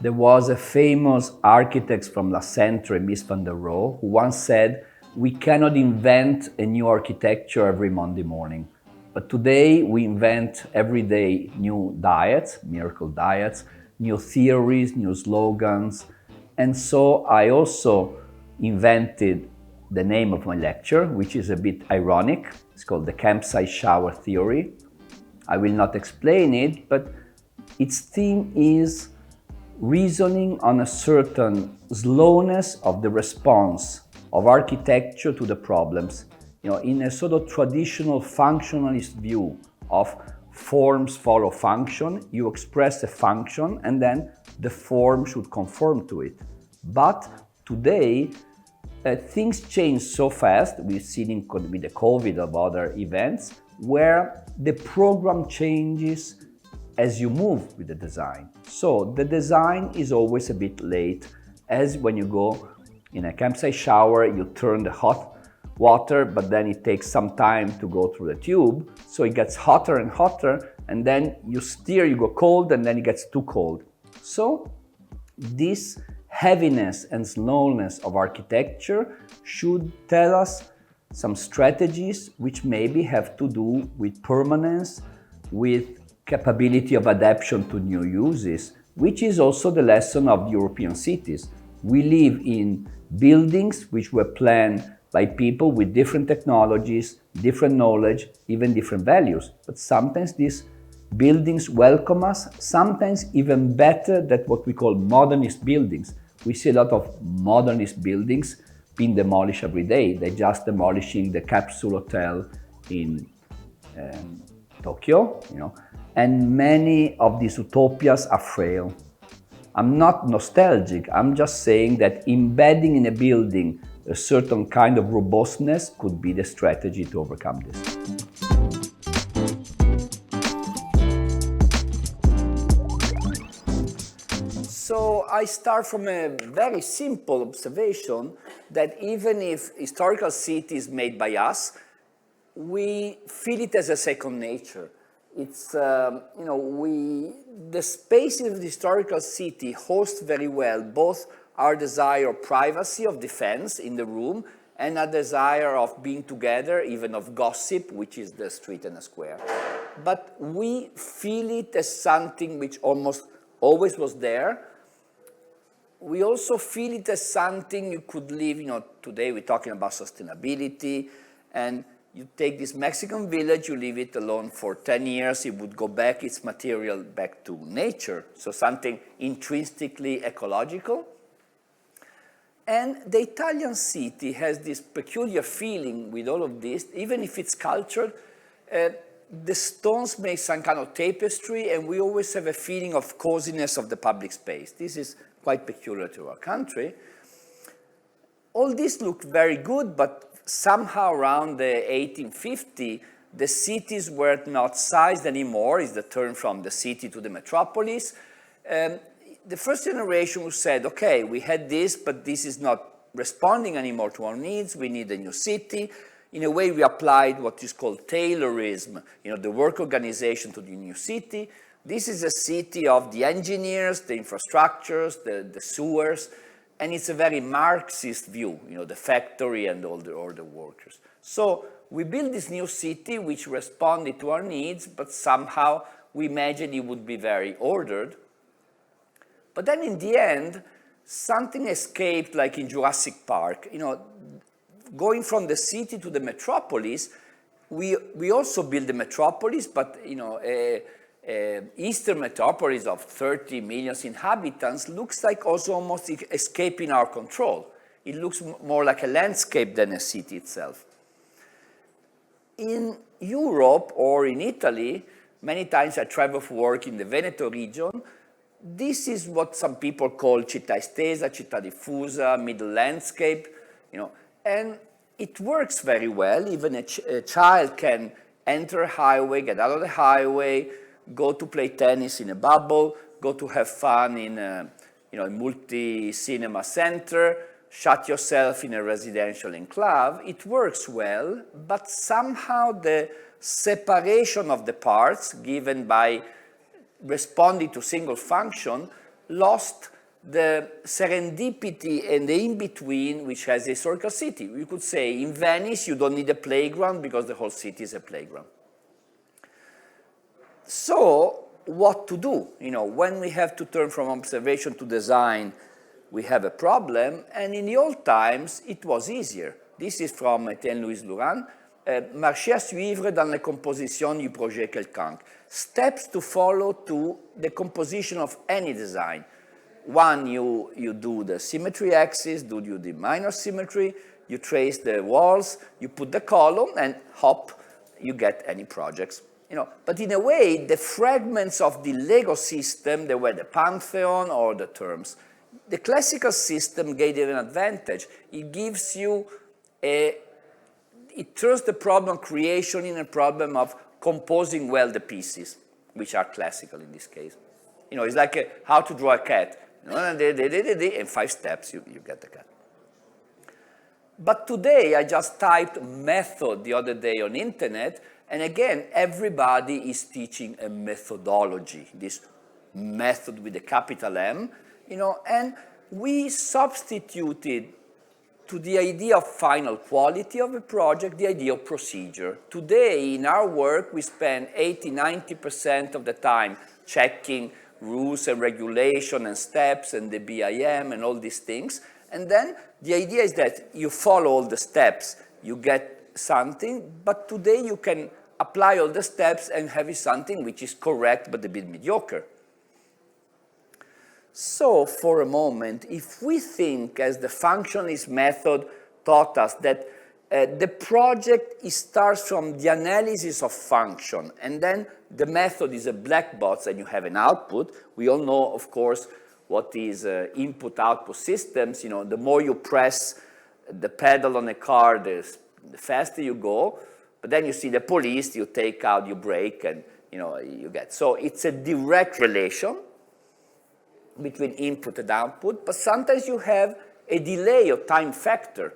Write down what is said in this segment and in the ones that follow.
There was a famous architect from last century, Mies van der Rohe, who once said, "We cannot invent a new architecture every Monday morning. But today we invent every day new diets, miracle diets, new theories, new slogans." And so I also invented the name of my lecture, which is a bit ironic. It's called the campsite shower theory. I will not explain it, but its theme is reasoning on a certain slowness of the response of architecture to the problems. In a sort of traditional functionalist view of forms follow function, you express a function and then the form should conform to it. But today, things change so fast, we've seen with the COVID of other events, where the program changes as you move with the design. So the design is always a bit late, as when you go in a campsite shower, you turn the hot water, but then it takes some time to go through the tube, so it gets hotter and hotter, and then you steer, you go cold, and then it gets too cold. So this heaviness and slowness of architecture should tell us some strategies which maybe have to do with permanence, with capability of adaptation to new uses, which is also the lesson of European cities. We live in buildings which were planned by people with different technologies, different knowledge, even different values. But sometimes these buildings welcome us, sometimes even better than what we call modernist buildings. We see a lot of modernist buildings being demolished every day. They're just demolishing the capsule hotel in Tokyo, and many of these utopias are frail. I'm not nostalgic, I'm just saying that embedding in a building a certain kind of robustness could be the strategy to overcome this. So I start from a very simple observation that even if historical city is made by us, we feel it as a second nature. It's, the space of the historical city hosts very well both our desire of privacy, of defense in the room, and a desire of being together, even of gossip, which is the street and the square. But we feel it as something which almost always was there. We also feel it as something you could live, today we're talking about sustainability, and you take this Mexican village, you leave it alone for 10 years, it would go back, its material back to nature, so something intrinsically ecological. And the Italian city has this peculiar feeling with all of this, even if it's cultured, the stones make some kind of tapestry, and we always have a feeling of coziness of the public space. This is quite peculiar to our country. All this looked very good, but somehow around the 1850, the cities were not sized anymore, is the term from the city to the metropolis. The first generation who said, okay, we had this, but this is not responding anymore to our needs, we need a new city. In a way, we applied what is called Taylorism, the work organization to the new city. This is a city of the engineers, the infrastructures, the sewers, and it's a very Marxist view, the factory and all the workers. So we built this new city which responded to our needs, but somehow we imagined it would be very ordered. But then in the end, something escaped, like in Jurassic Park. Going from the city to the metropolis, we also built the metropolis, but eastern metropolis of 30 million inhabitants looks like also almost escaping our control. It looks more like a landscape than a city itself. In Europe or in Italy, many times I travel for work in the Veneto region. This is what some people call città estesa, città diffusa, middle landscape, and it works very well. Even a child can enter a highway, get out of the highway, go to play tennis in a bubble, go to have fun in a multi-cinema center, shut yourself in a residential enclave. It works well, but somehow the separation of the parts given by responding to single function lost the serendipity and the in-between which has a historical city. You could say in Venice you don't need a playground because the whole city is a playground. So what to do? You know, when we have to turn from observation to design, we have a problem, and in the old times it was easier. This is from Étienne Louis Louran, marcher à suivre dans la composition du projet quelconque. Steps to follow to the composition of any design. One, you do the symmetry axis, you the minor symmetry, you trace the walls, you put the column, and hop, you get any projects. You know, but in a way, the fragments of the Lego system, they were the Pantheon or the terms. The classical system gave you an advantage. It gives you it turns the problem of creation in a problem of composing well the pieces, which are classical in this case. You know, it's like how to draw a cat. You know, in 5 steps, you get the cat. But today, I just typed method the other day on internet, and again, everybody is teaching a methodology, this method with a capital M, you know, and we substituted to the idea of final quality of a project, the idea of procedure. Today, in our work, we spend 80–90% of the time checking rules and regulation and steps and the BIM and all these things. And then the idea is that you follow all the steps, you get something, but today you can apply all the steps and have something which is correct but a bit mediocre. So for a moment, if we think as the functionalist method taught us that the project starts from the analysis of function, and then the method is a black box and you have an output. We all know, of course, what is input-output systems. You know, the more you press the pedal on a car, the faster you go. But then you see the police, you take out your brake, and you know you get. So it's a direct relation between input and output, but sometimes you have a delay or time factor.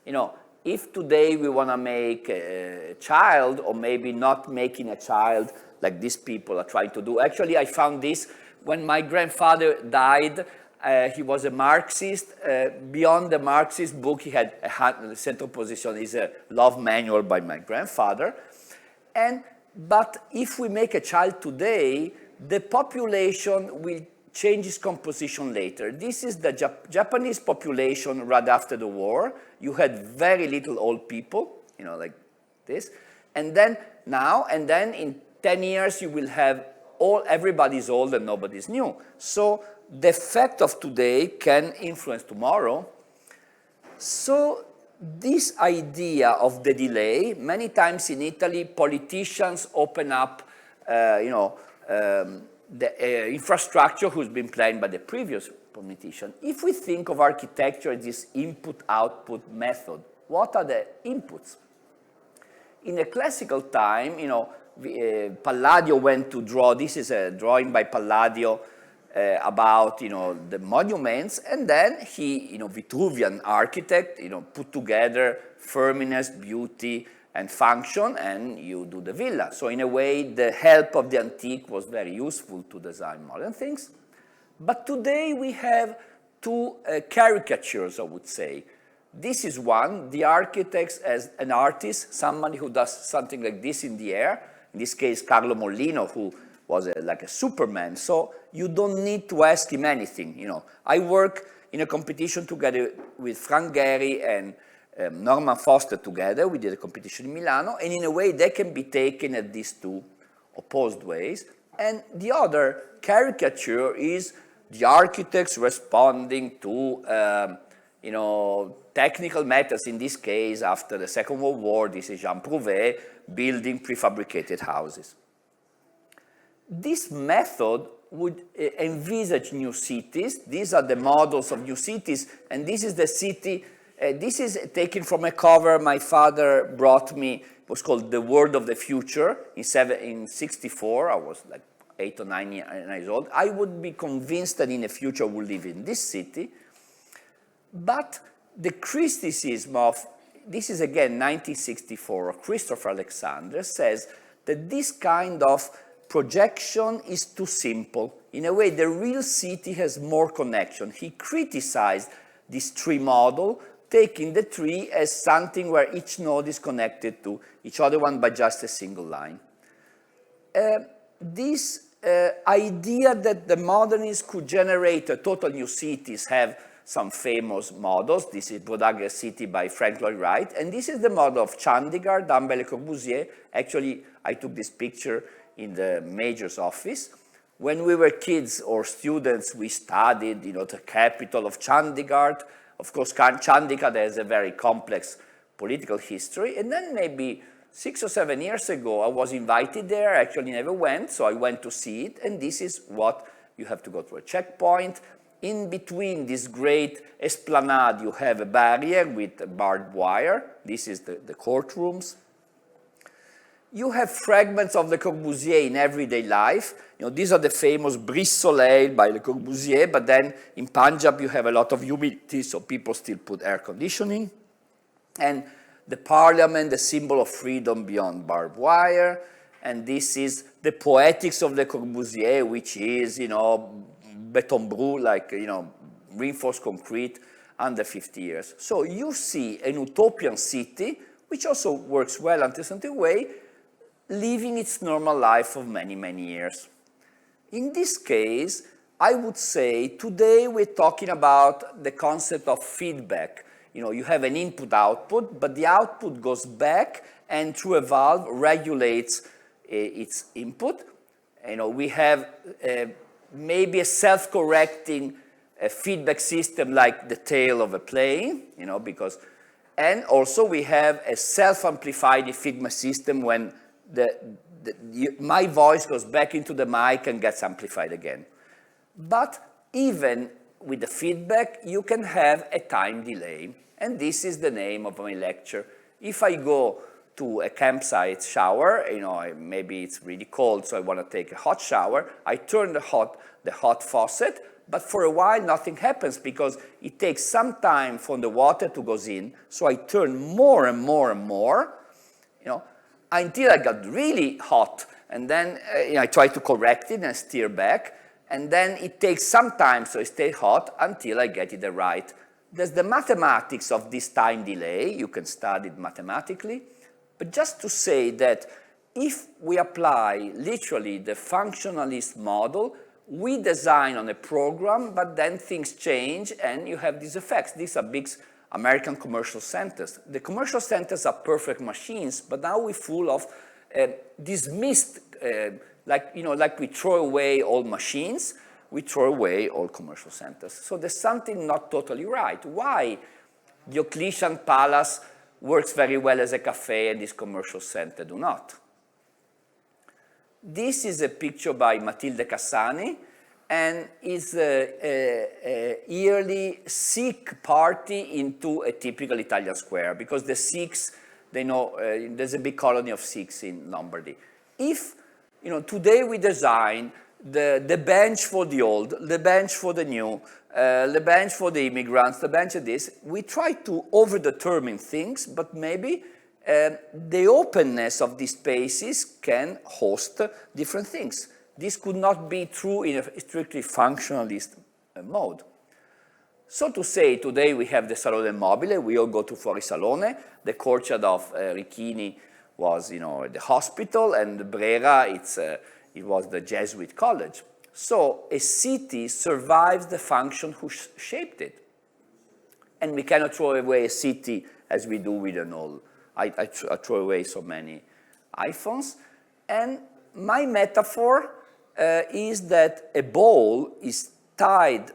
You know, if today we want to make a child, or maybe not making a child like these people are trying to do. Actually, I found this when my grandfather died. He was a Marxist. Beyond the Marxist book, he had the central position is a love manual by my grandfather. But if we make a child today, the population will change its composition later. This is the Japanese population right after the war. You had very little old people, you know, like this. And then in 10 years, you will have everybody's old and nobody's new. So the effect of today can influence tomorrow. So this idea of the delay, many times in Italy, politicians open up, the infrastructure who's been planned by the previous politician. If we think of architecture as this input-output method, what are the inputs? In a classical time, you know, Palladio went to draw. This is a drawing by Palladio about, you know, the monuments, and then he, you know, Vitruvian architect, you know, put together firmness, beauty, and function, and you do the villa. So in a way, the help of the antique was very useful to design modern things. But today we have 2 caricatures, I would say. This is one, the architect as an artist, somebody who does something like this in the air. In this case, Carlo Mollino, who was like a Superman. So you don't need to ask him anything. You know, I work in a competition together with Frank Gehry and Norman Foster together. We did a competition in Milano, and in a way they can be taken at these 2 opposed ways. And the other caricature is the architects responding to you know, technical methods. In this case, after the Second World War, this is Jean Prouvé building prefabricated houses. This method would envisage new cities. These are the models of new cities, and this is the city. This is taken from a cover my father brought me. It was called The World of the Future in 1964. I was like 8 or 9 years old. I would be convinced that in the future we'll live in this city. But the criticism of, this is again 1964, Christopher Alexander says that this kind of projection is too simple. in a way, the real city has more connection. He criticized this tree model, taking the tree as something where each node is connected to each other one by just a single line. This idea that the modernists could generate a total new cities have some famous models. This is Bodaglia City by Frank Lloyd Wright, and this is the model of Chandigarh done by Le Corbusier. Actually, I took this picture in the mayor's office. When we were kids or students, we studied, the capital of Chandigarh. Of course, Chandigarh has a very complex political history, and then maybe 6 or 7 years ago, I was invited there. I actually never went, so I went to see it, and this is what you have to go through a checkpoint. In between this great esplanade, you have a barrier with barbed wire. This is the courtrooms. You have fragments of Le Corbusier in everyday life. These are the famous Brise Soleil by Le Corbusier, but then in Punjab you have a lot of humidity, so people still put air conditioning. And the parliament, the symbol of freedom beyond barbed wire. And this is the poetics of Le Corbusier, which is, beton brut, like, reinforced concrete under 50 years. So you see an utopian city, which also works well in a certain way, living its normal life of many, many years. In this case, I would say today we're talking about the concept of feedback. You have an input-output, but the output goes back and through a valve regulates its input. We have maybe a self-correcting feedback system like the tail of a plane, and also we have a self-amplified feedback system when my voice goes back into the mic and gets amplified again. But even with the feedback, you can have a time delay. And this is the name of my lecture. If I go to a campsite shower, maybe it's really cold, so I want to take a hot shower, I turn the hot faucet, but for a while nothing happens because it takes some time for the water to go in, so I turn more and more and more, until I got really hot, and then I try to correct it and steer back, and then it takes some time, so it stays hot until I get it right. There's the mathematics of this time delay. You can study it mathematically, but just to say that if we apply literally the functionalist model, we design on a program, but then things change and you have these effects. These are big American commercial centers. The commercial centers are perfect machines, but now we're full of dismissed, like we throw away all machines, we throw away all commercial centers. So there's something not totally right. Why Diocletian Palace works very well as a cafe and this commercial center do not? This is a picture by Matilde Cassani, and is a yearly Sikh party into a typical Italian square, because the Sikhs, they know there's a big colony of Sikhs in Lombardy. If, today we design the bench for the old, the bench for the new, the bench for the immigrants, the bench of this, we try to over-determine things, but maybe the openness of these spaces can host different things. This could not be true in a strictly functionalist mode. So to say, today we have the Salone Mobile, we all go to Fuorisalone, the courtyard of Ricchini was, the hospital, and Brera, it was the Jesuit college. So a city survives the function who shaped it. And we cannot throw away a city as we do with an old. I throw away so many iPhones. And my metaphor is that a bowl is tied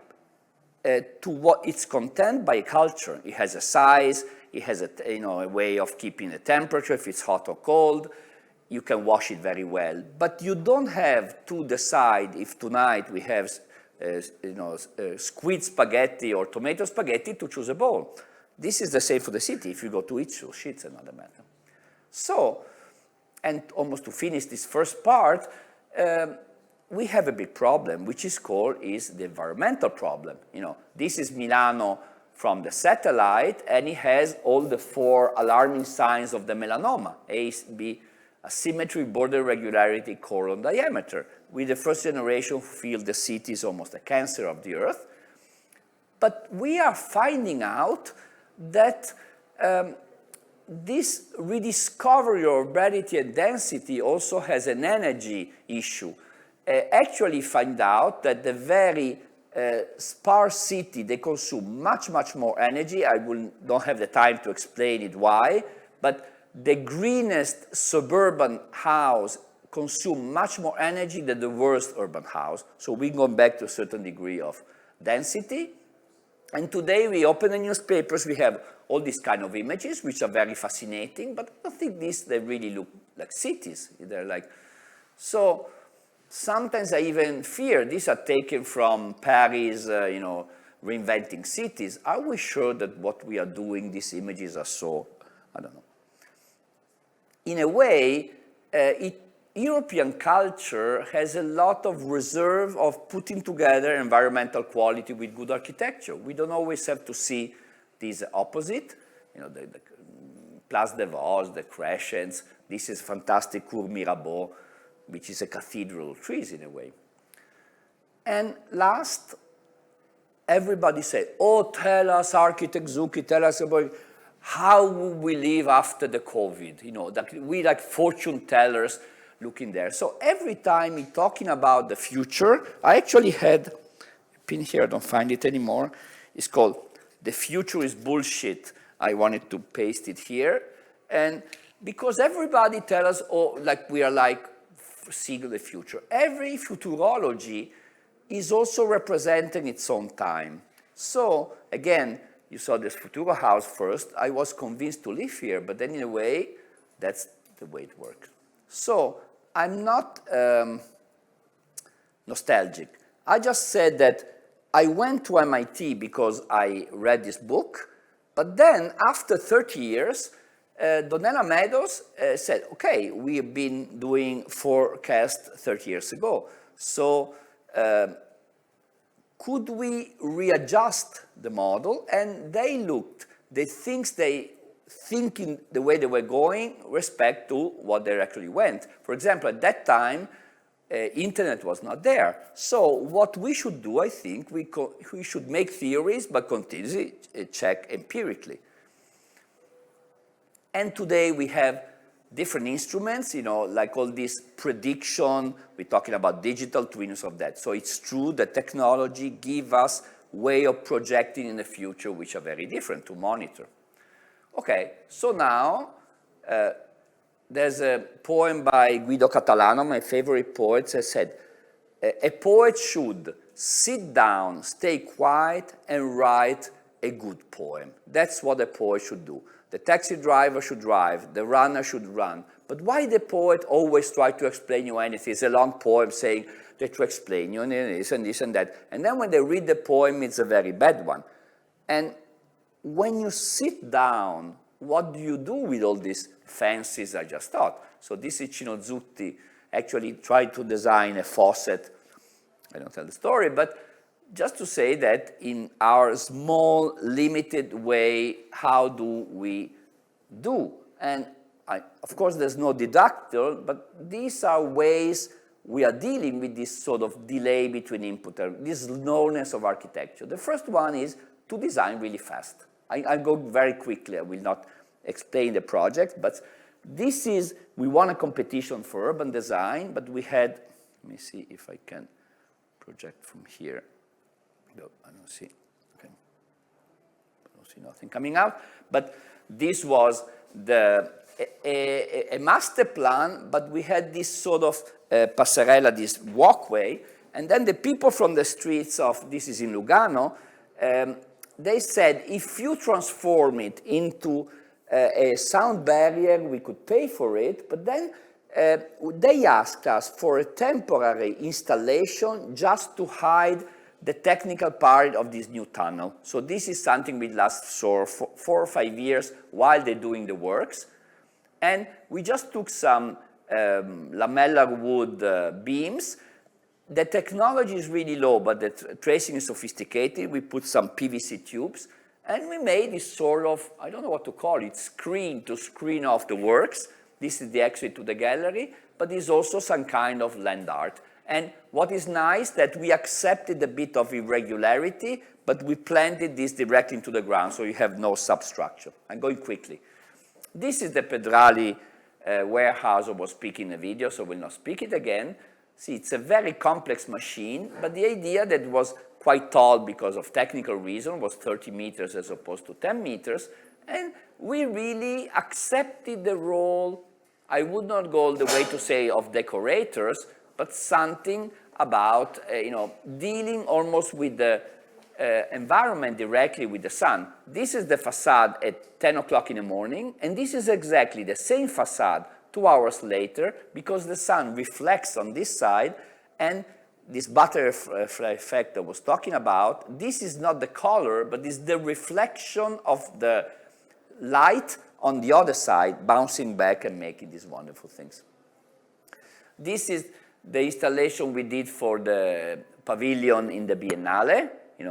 to what its content by a culture. It has a size, it has a way of keeping the temperature, if it's hot or cold. You can wash it very well. But you don't have to decide if tonight we have squid spaghetti or tomato spaghetti to choose a bowl. This is the same for the city. If you go to eat sushi, it's another matter. So, and almost to finish this first part, we have a big problem, which is called the environmental problem. This is Milano from the satellite, and it has all the 4 alarming signs of the melanoma: A, B, asymmetry, border irregularity, colon diameter. with the first generation who feel the city is almost a cancer of the earth. But we are finding out that this rediscovery of urbanity and density also has an energy issue. Actually find out that the very sparse city, they consume much, much more energy. I don't have the time to explain it why, but the greenest suburban house consume much more energy than the worst urban house. So we go back to a certain degree of density. And today we open the newspapers, we have all these kind of images, which are very fascinating, but I don't think they really look like cities. They're like, so sometimes I even fear, these are taken from Paris, reinventing cities. Are we sure that what we are doing, these images are so, I don't know. In a way, European culture has a lot of reserve of putting together environmental quality with good architecture. We don't always have to see this opposite, the Place des Vosges, the Crescents. This is fantastic Cour Mirabeau, which is a cathedral of trees in a way. And last, everybody said, oh, tell us, architect Zucchi, tell us about how will we live after the COVID? We like fortune tellers looking there. So every time we're talking about the future, I actually had a pin here, I don't find it anymore. It's called The Future is Bullshit. I wanted to paste it here. And because everybody tells us, oh, like we are like seeing the future. Every futurology is also representing its own time. So again, you saw this Futuro house first. I was convinced to live here, but then in a way, that's the way it works. So I'm not nostalgic. I just said that I went to MIT because I read this book, but then after 30 years, Donella Meadows said, okay, we have been doing forecast 30 years ago. So could we readjust the model? And they looked, the things they think in the way they were going respect to what they actually went. For example, at that time, internet was not there. So what we should do, I think, we should make theories, but continuously check empirically. And today we have different instruments, like all this prediction. We're talking about digital twins of that. So it's true that technology gives us way of projecting in the future, which are very different to monitor. Okay, so now there's a poem by Guido Catalano, my favorite poet, that said, a poet should sit down, stay quiet, and write a good poem. That's what a poet should do. The taxi driver should drive, the runner should run. But why the poet always try to explain you anything? It's a long poem saying that to explain you this and this and that. And then when they read the poem, it's a very bad one. And when you sit down, what do you do with all these fancies I just taught? So this is Cino Zucchi actually tried to design a faucet. I don't tell the story, but just to say that in our small, limited way, how do we do? And of course, there's no deductor, but these are ways we are dealing with this sort of delay between input, this slowness of architecture. The first one is to design really fast. I'll go very quickly. I will not explain the project, but this is, we won a competition for urban design, but we had, let me see if I can project from here. No, I don't see, okay. I don't see nothing coming out, but this was a master plan, but we had this sort of passerella, this walkway, and then the people from the streets of, this is in Lugano, they said, if you transform it into a sound barrier, we could pay for it, but then they asked us for a temporary installation just to hide the technical part of this new tunnel. So this is something we last for 4 or 5 years while they're doing the works. And we just took some lamellar wood beams. The technology is really low, but the tracing is sophisticated. We put some PVC tubes, and we made this sort of, I don't know what to call it, screen to screen off the works. This is the exit to the gallery, but there's also some kind of land art. And what is nice that we accepted a bit of irregularity, but we planted this directly into the ground, so you have no substructure. I'm going quickly. This is the Pedrali warehouse I was speaking in the video, so we'll not speak it again. See, it's a very complex machine, but the idea that was quite tall because of technical reason was 30 meters as opposed to 10 meters, and we really accepted the role, I would not go all the way to say of decorators, but something about dealing almost with the environment directly with the sun. This is the facade at 10 o'clock in the morning, and this is exactly the same facade 2 hours later, because the sun reflects on this side, and this butterfly effect I was talking about, this is not the color, but is the reflection of the light on the other side, bouncing back and making these wonderful things. This is the installation we did for the pavilion in the Biennale. It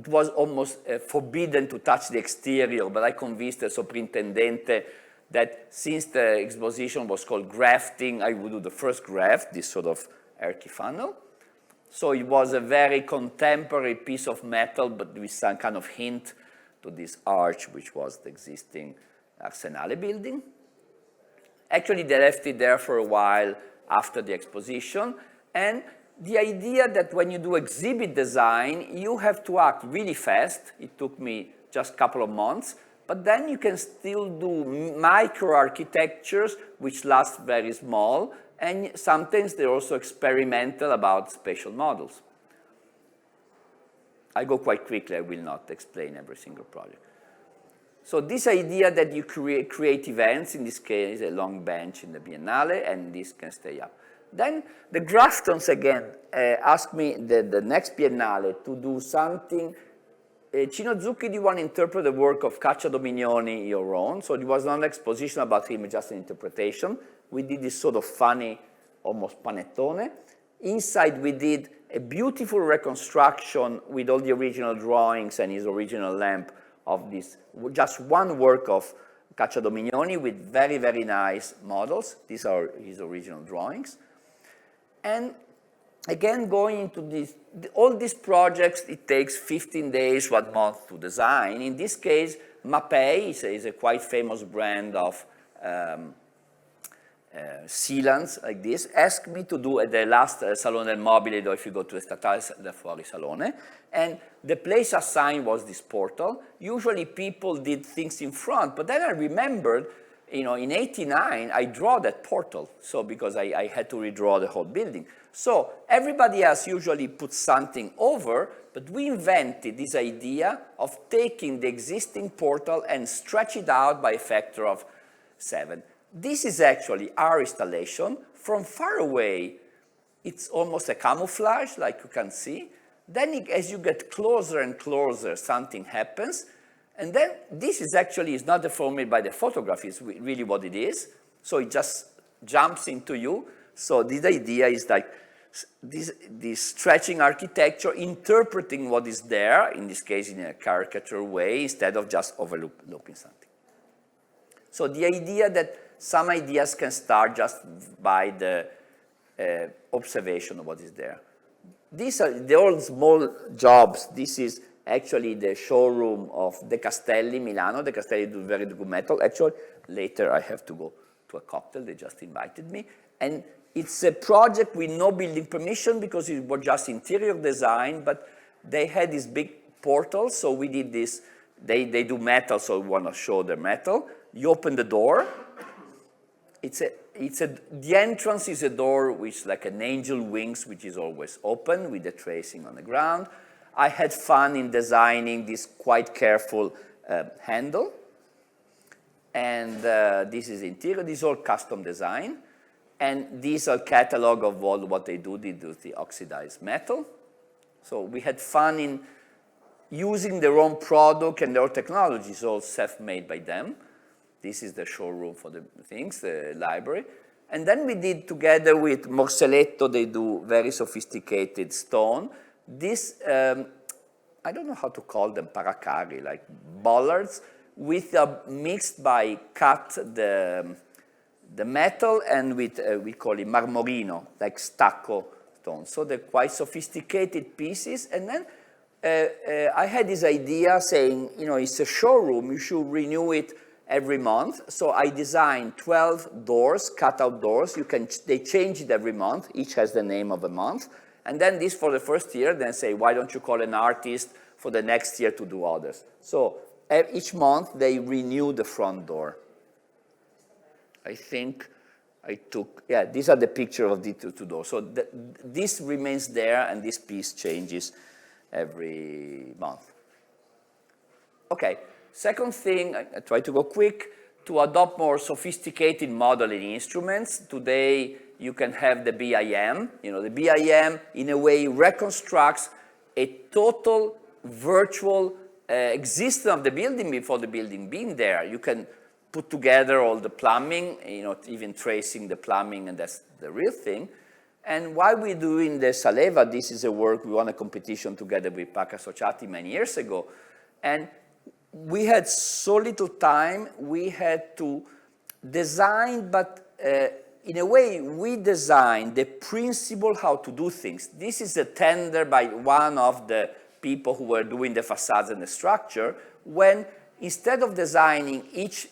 was almost forbidden to touch the exterior, but I convinced the soprintendente that since the exposition was called grafting, I would do the first graft, this sort of earthy funnel. So it was a very contemporary piece of metal, but with some kind of hint to this arch, which was the existing Arsenale building. Actually, they left it there for a while after the exposition, and the idea that when you do exhibit design, you have to act really fast. It took me just a couple of months, but then you can still do micro-architectures which last very small, and sometimes they're also experimental about spatial models. I go quite quickly, I will not explain every single project. So this idea that you create events, in this case a long bench in the Biennale, and this can stay up. Then the Graftons again asked me the next Biennale to do something. Cino Zucchi, do you want to interpret the work of Caccia Dominioni your own? So it was not an exposition about him, just an interpretation. We did this sort of funny, almost panettone. Inside we did a beautiful reconstruction with all the original drawings and his original lamp of this, just one work of Caccia Dominioni with very, very nice models. These are his original drawings. And again, going into this, all these projects, it takes 15 days, 1 month to design. In this case, Mapei is a quite famous brand of sealants like this, asked me to do at the last Salone del Mobile, if you go to the Statale del Fuori Salone, and the place assigned was this portal. Usually people did things in front, but then I remembered, in '89, I draw that portal, so because I had to redraw the whole building. So everybody else usually puts something over, but we invented this idea of taking the existing portal and stretch it out by a factor of 7. This is actually our installation. From far away, it's almost a camouflage, like you can see. Then as you get closer and closer, something happens. And then this is actually not deformed by the photograph, it's really what it is. So it just jumps into you. So this idea is like this stretching architecture, interpreting what is there, in this case in a caricature way, instead of just overlooking something. So the idea that some ideas can start just by the observation of what is there. These are the all small jobs. This is actually the showroom of De Castelli, Milano. De Castelli do very good metal. Actually, later I have to go to a cocktail. They just invited me. And it's a project with no building permission because it was just interior design, but they had this big portal, so we did this. They do metal, so we want to show the metal. You open the door. The entrance is a door which like an angel wings, which is always open with the tracing on the ground. I had fun in designing this quite careful handle. And this is interior. This is all custom design. And these are catalog of all what they do. They do the oxidized metal. So we had fun in using their own product and their own technology. It's all self-made by them. This is the showroom for the things, the library. And then we did together with Morselletto, they do very sophisticated stone. This, I don't know how to call them, paracari, like bollards, with mixed by cut the the metal and with, we call it marmorino, like stucco stone. So they're quite sophisticated pieces. And then I had this idea saying, you know, it's a showroom, you should renew it every month. So I designed 12 doors, cutout doors. They change it every month. Each has the name of a month. And then this for the first year, then say, why don't you call an artist for the next year to do others? So each month they renew the front door. I think I took, yeah, these are the picture of the two doors. So this remains there and this piece changes every month. Okay, second thing, I try to go quick, to adopt more sophisticated modeling instruments. Today you can have the BIM. You know, the BIM in a way reconstructs a total virtual existence of the building before the building being there. You can put together all the plumbing, you know, even tracing the plumbing, and that's the real thing. And while we're doing the Saleva, this is a work, we won a competition together with Paca Associati many years ago. And we had so little time, we had to design, but in a way, we designed the principle how to do things. This is a tender by one of the people who were doing the facades and the structure, when instead of designing each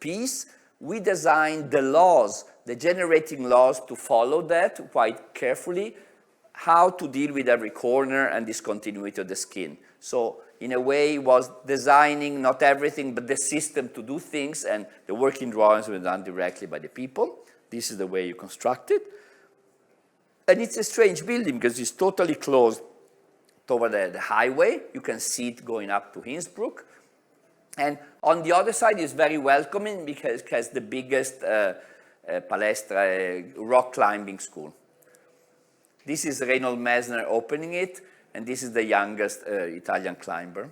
piece, we designed the laws, the generating laws to follow that quite carefully, how to deal with every corner and discontinuity of the skin. So in a way, it was designing not everything, but the system to do things, and the working drawings were done directly by the people. This is the way you construct it. And it's a strange building because it's totally closed toward the highway. You can see it going up to Innsbruck. And on the other side, it's very welcoming because it has the biggest palestra, rock climbing school. This is Reinhold Messner opening it, and this is the youngest Italian climber.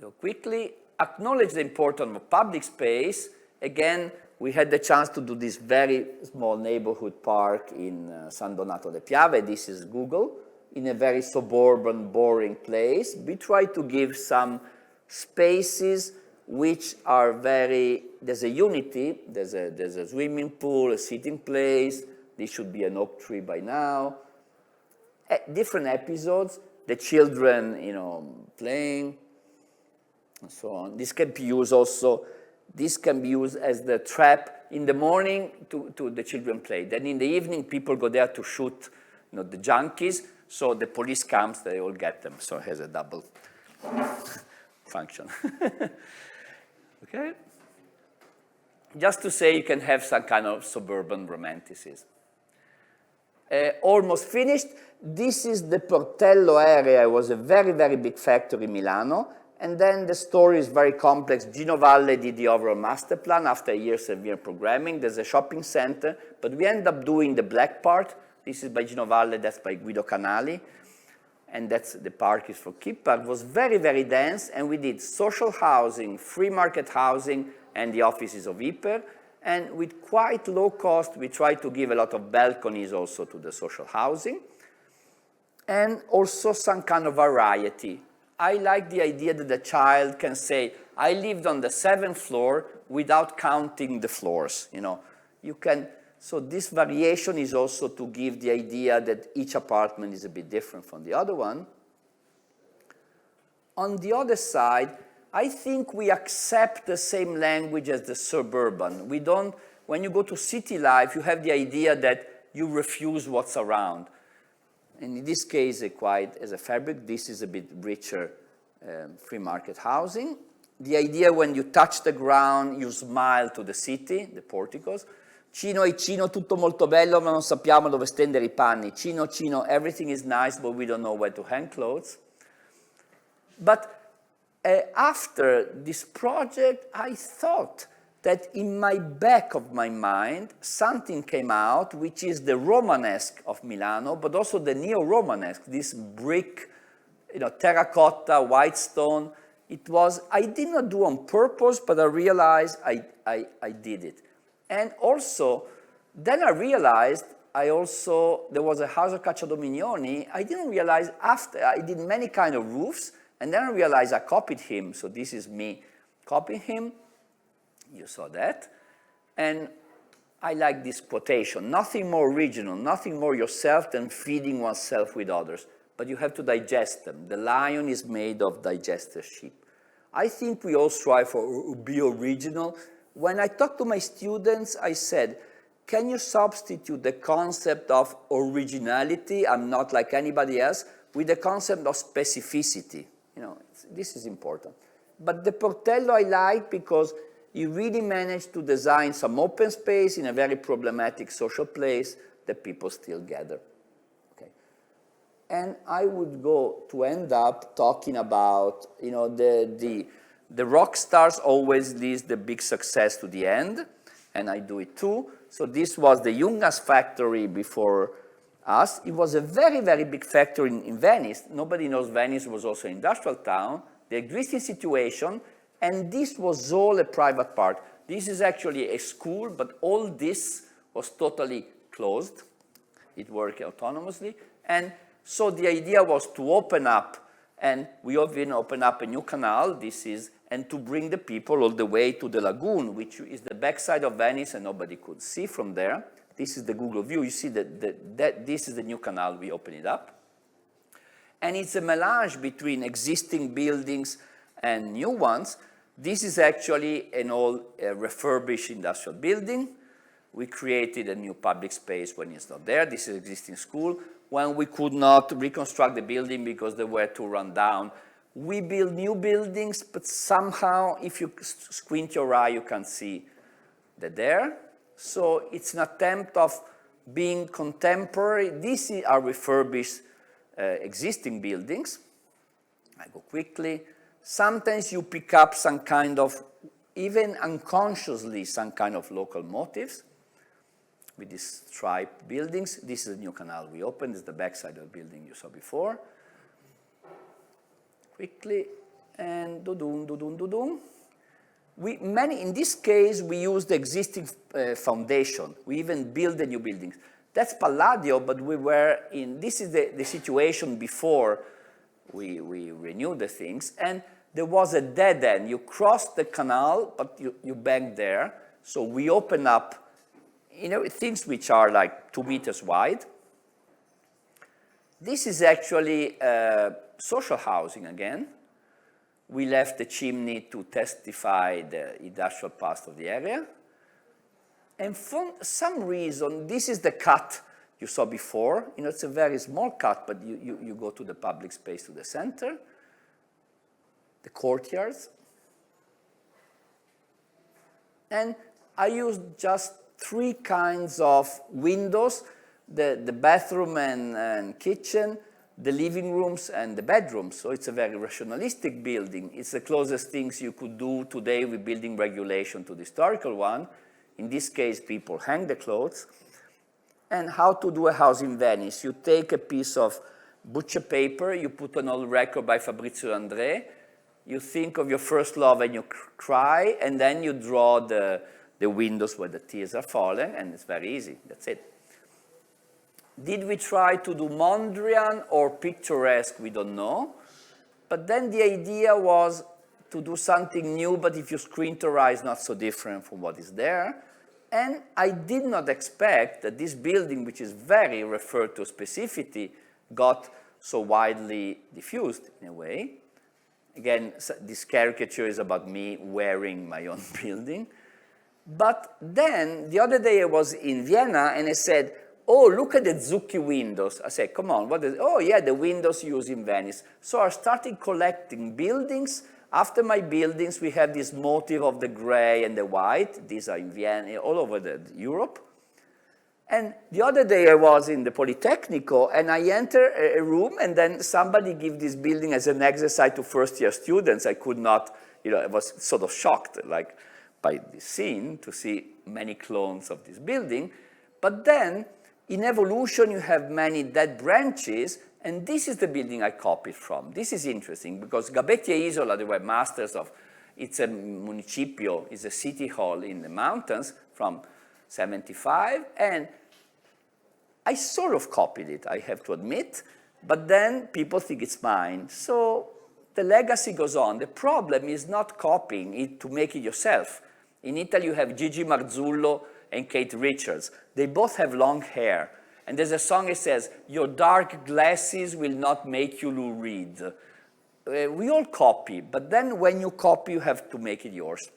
So quickly, acknowledge the importance of public space. Again, we had the chance to do this very small neighborhood park in San Donato de Piave. This is Google, in a very suburban, boring place. We try to give some spaces which are very, there's a unity, there's a swimming pool, a sitting place. This should be an oak tree by now. Different episodes, the children, you know, playing, and so on. This can be used also, this can be used as the trap in the morning to the children play. Then in the evening, people go there to shoot, you know, the junkies. So the police comes, they all get them. So it has a double function. Okay? Just to say you can have some kind of suburban romanticism. Almost finished. This is the Portello area. It was a very, very big factory in Milano. And then the story is very complex. Gino Valle did the overall master plan after a year severe programming. There's a shopping center, but we end up doing the black part. This is by Gino Valle, that's by Guido Canali. And that's the park is for Keep Park. It was very, very dense, and we did social housing, free market housing, and the offices of Hyper. And with quite low cost, we tried to give a lot of balconies also to the social housing. And also some kind of variety. I like the idea that the child can say, I lived on the 7th floor without counting the floors. You know, you can, so this variation is also to give the idea that each apartment is a bit different from the other one. On the other side, I think we accept the same language as the suburban. We don't, when you go to city life, you have the idea that you refuse what's around. And in this case, quite as a fabric, this is a bit richer free market housing. The idea when you touch the ground, you smile to the city, the porticos. Cino e Cino, tutto molto bello, ma non sappiamo dove stendere I panni. Cino, Cino, everything is nice, but we don't know where to hang clothes. But after this project, I thought that in my back of my mind, something came out, which is the Romanesque of Milano, but also the Neo-Romanesque, this brick, you know, terracotta, white stone. It was, I did not do on purpose, but I realized I did it. And also, then I realized there was a house of Cacciadominioni. I didn't realize after, I did many kind of roofs, and then I realized I copied him. So this is me copying him. You saw that. And I like this quotation: nothing more original, nothing more yourself than feeding oneself with others. But you have to digest them. The lion is made of digested sheep. I think we all strive for be original. When I talk to my students, I said, can you substitute the concept of originality, I'm not like anybody else, with the concept of specificity? You know, this is important. But the Portello I like because he really managed to design some open space in a very problematic social place that people still gather. Okay. And I would go to end up talking about, you know, the rock stars always leave the big success to the end, and I do it too. So this was the Jungas factory before us. It was a very, very big factory in Venice. Nobody knows Venice was also an industrial town. The existing situation, and this was all a private part. This is actually a school, but all this was totally closed. It worked autonomously. And so the idea was to open up, and we even open up a new canal, and to bring the people all the way to the lagoon, which is the backside of Venice, and nobody could see from there. This is the Google view. You see that this is the new canal. We open it up. And it's a melange between existing buildings and new ones. This is actually an old refurbished industrial building. We created a new public space when it's not there. This is existing school. When we could not reconstruct the building because they were too run down, we build new buildings, but somehow, if you squint your eye, you can see that there. So it's an attempt of being contemporary. These are refurbished existing buildings. I go quickly. Sometimes you pick up some kind of, even unconsciously, some kind of local motifs with these striped buildings. This is a new canal we opened. This is the backside of the building you saw before. Quickly, and do-doom, do-doom, do-doom. In this case, we use the existing foundation. We even build the new buildings. That's Palladio, but we were in, this is the situation before we renewed the things, and there was a dead end. You crossed the canal, but you banked there. So we open up, you know, things which are like 2 meters wide. This is actually social housing again. We left the chimney to testify the industrial past of the area. And for some reason, this is the cut you saw before. You know, it's a very small cut, but you go to the public space to the center. The courtyards. And I used just 3 kinds of windows, the bathroom and kitchen, the living rooms and the bedrooms. So it's a very rationalistic building. It's the closest things you could do today with building regulation to the historical one. In this case, people hang the clothes. And how to do a house in Venice. You take a piece of butcher paper, you put an old record by Fabrizio André, you think of your first love and you cry, and then you draw the windows where the tears are falling, and it's very easy. That's it. Did we try to do Mondrian or picturesque? We don't know. But then the idea was to do something new, but if you squint your eyes, not so different from what is there. And I did not expect that this building, which is very referred to specificity, got so widely diffused in a way. Again, this caricature is about me wearing my own building. But then, the other day I was in Vienna and I said, oh, look at the Zucchi windows. I said, come on, what is, oh yeah, the windows used in Venice. So I started collecting buildings. After my buildings, we have this motif of the gray and the white. These are in Vienna, all over Europe. And the other day I was in the Politecnico and I enter a room and then somebody gave this building as an exercise to first-year students. I could not, you know, I was sort of shocked like by this scene to see many clones of this building. But then in evolution you have many dead branches, and this is the building I copied from. This is interesting because Gabetti e Isola, they were masters of, it's a municipio, it's a city hall in the mountains from 75, and I sort of copied it, I have to admit, but then people think it's mine. So the legacy goes on. The problem is not copying it to make it yourself. In Italy, you have Gigi Marzullo and Kate Richards. They both have long hair. And there's a song that says, your dark glasses will not make you read. We all copy, but then when you copy, you have to make it yours.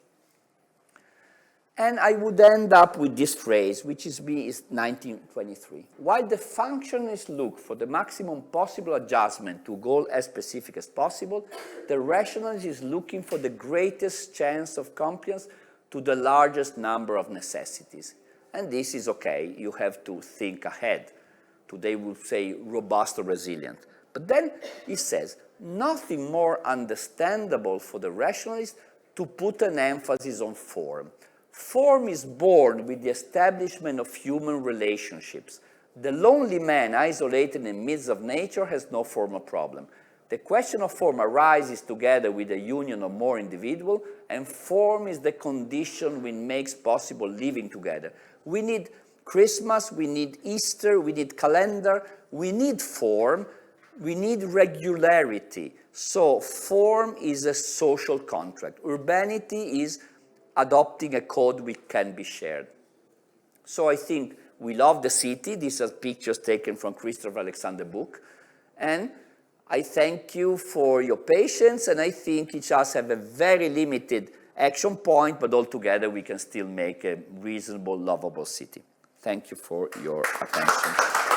And I would end up with this phrase, which is 1923. While the functionalists look for the maximum possible adjustment to a goal as specific as possible, the rationalist is looking for the greatest chance of compliance to the largest number of necessities. And this is okay, you have to think ahead. Today we'll say robust or resilient. But then he says, nothing more understandable for the rationalist to put an emphasis on form. Form is born with the establishment of human relationships. The lonely man isolated in the midst of nature has no formal problem. The question of form arises together with the union of more individuals, and form is the condition which makes possible living together. We need Christmas, we need Easter, we need calendar, we need form, we need regularity. So form is a social contract. Urbanity is adopting a code which can be shared. So I think we love the city. These are pictures taken from Christopher Alexander's book. And I thank you for your patience, and I think each of us have a very limited action point, but altogether we can still make a reasonable, lovable city. Thank you for your attention.